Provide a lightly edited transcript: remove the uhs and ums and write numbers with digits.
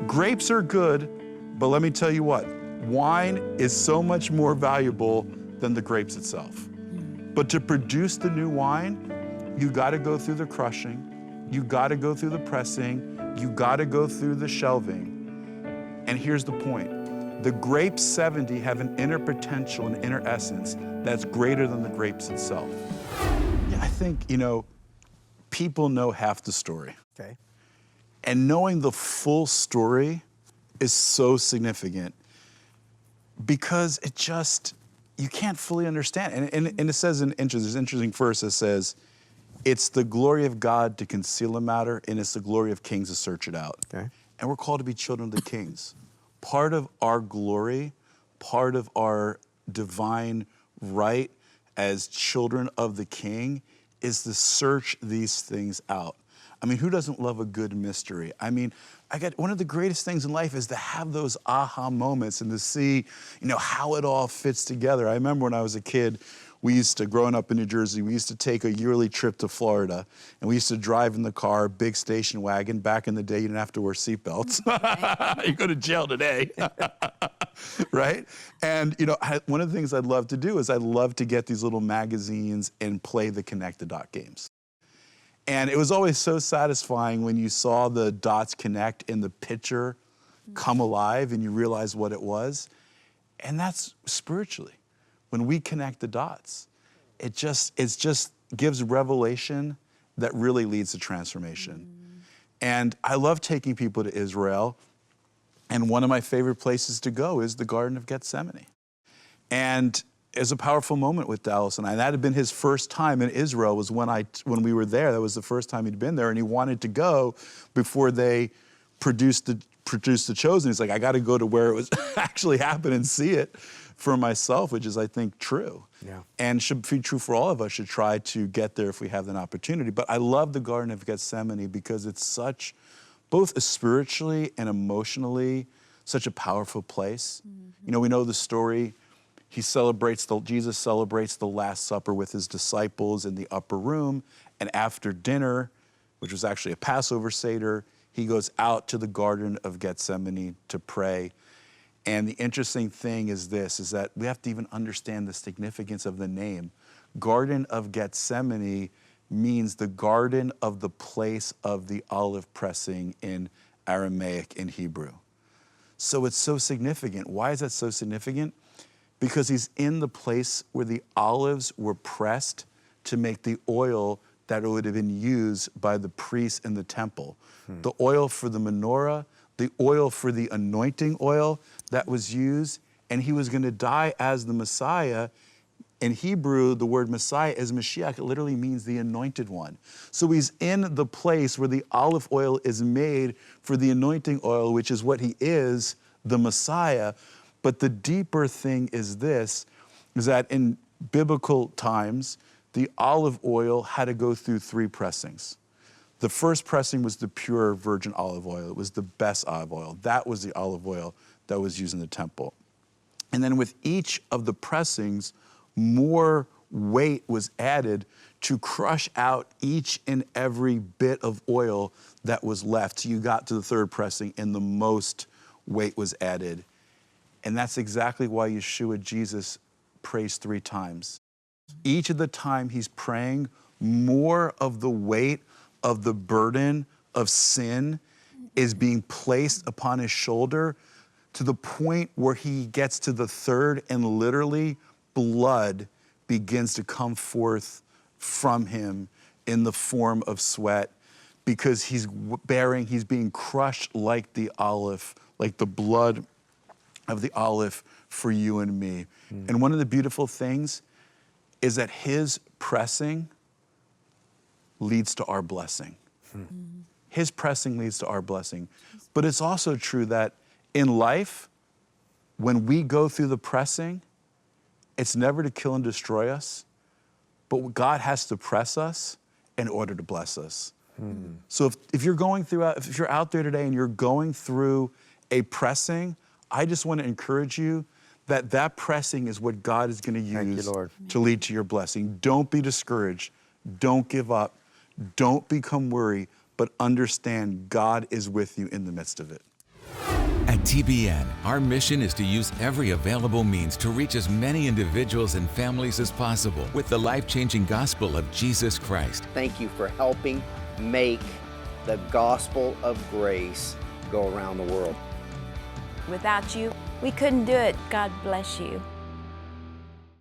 Grapes are good, but let me tell you what, wine is so much more valuable than the grapes itself. But to produce the new wine, you gotta go through the crushing, you gotta go through the pressing, you gotta go through the shelving. And here's the point. The grape 70 have an inner potential, an inner essence that's greater than the grapes itself. Yeah, I think, people know half the story. Okay. And knowing the full story is so significant because you can't fully understand. And it says there's an interesting verse that says, it's the glory of God to conceal a matter, and it's the glory of kings to search it out. Okay. And we're called to be children of the kings. Part of our glory, part of our divine right as children of the king is to search these things out. I mean, who doesn't love a good mystery? I mean, one of the greatest things in life is to have those aha moments and to see, how it all fits together. I remember when I was a kid, growing up in New Jersey, we used to take a yearly trip to Florida, and we used to drive in the car, big station wagon. Back in the day, you didn't have to wear seatbelts. You go to jail today, right? And one of the things I'd love to do is I'd love to get these little magazines and play the connect the dot games. And it was always so satisfying when you saw the dots connect and the picture come alive and you realize what it was. And that's spiritually. When we connect the dots, it just gives revelation that really leads to transformation. And I love taking people to Israel. And one of my favorite places to go is the Garden of Gethsemane. And it's a powerful moment with Dallas and I. That had been his first time in Israel was when we were there. That was the first time he'd been there, and he wanted to go before they produced the Chosen. He's like, I got to go to where it was actually happened and see it for myself, which is, I think, true. Yeah. And should be true for all of us, should try to get there if we have an opportunity. But I love the Garden of Gethsemane because it's both spiritually and emotionally, such a powerful place. Mm-hmm. We know the story. Jesus celebrates the Last Supper with his disciples in the upper room. And after dinner, which was actually a Passover Seder, he goes out to the Garden of Gethsemane to pray. And the interesting thing is that we have to even understand the significance of the name. Garden of Gethsemane means the garden of the place of the olive pressing in Aramaic in Hebrew. So it's so significant. Why is that so significant? Because he's in the place where the olives were pressed to make the oil that would have been used by the priests in the temple. The oil for the menorah, the oil for the anointing oil that was used, and he was going to die as the Messiah. In Hebrew, the word Messiah is Mashiach. It literally means the anointed one. So he's in the place where the olive oil is made for the anointing oil, which is what he is, the Messiah. But the deeper thing is that in biblical times, the olive oil had to go through 3 pressings. The first pressing was the pure virgin olive oil. It was the best olive oil. That was the olive oil that was used in the temple. And then with each of the pressings, more weight was added to crush out each and every bit of oil that was left. So you got to the third pressing and the most weight was added. And that's exactly why Jesus prays 3 times. Each of the time he's praying, more of the weight of the burden of sin is being placed upon his shoulder to the point where he gets to the third and literally blood begins to come forth from him in the form of sweat because he's being crushed like the olive, like the blood of the olive for you and me. And one of the beautiful things is that his pressing leads to our blessing. His pressing leads to our blessing. But it's also true that in life, when we go through the pressing, it's never to kill and destroy us, but God has to press us in order to bless us. So if you're out there today and you're going through a pressing, I just want to encourage you that pressing is what God is going to use to lead to your blessing. Don't be discouraged. Don't give up. Don't become worried, but understand God is with you in the midst of it. At TBN, our mission is to use every available means to reach as many individuals and families as possible with the life-changing gospel of Jesus Christ. Thank you for helping make the gospel of grace go around the world. Without you, we couldn't do it. God bless you.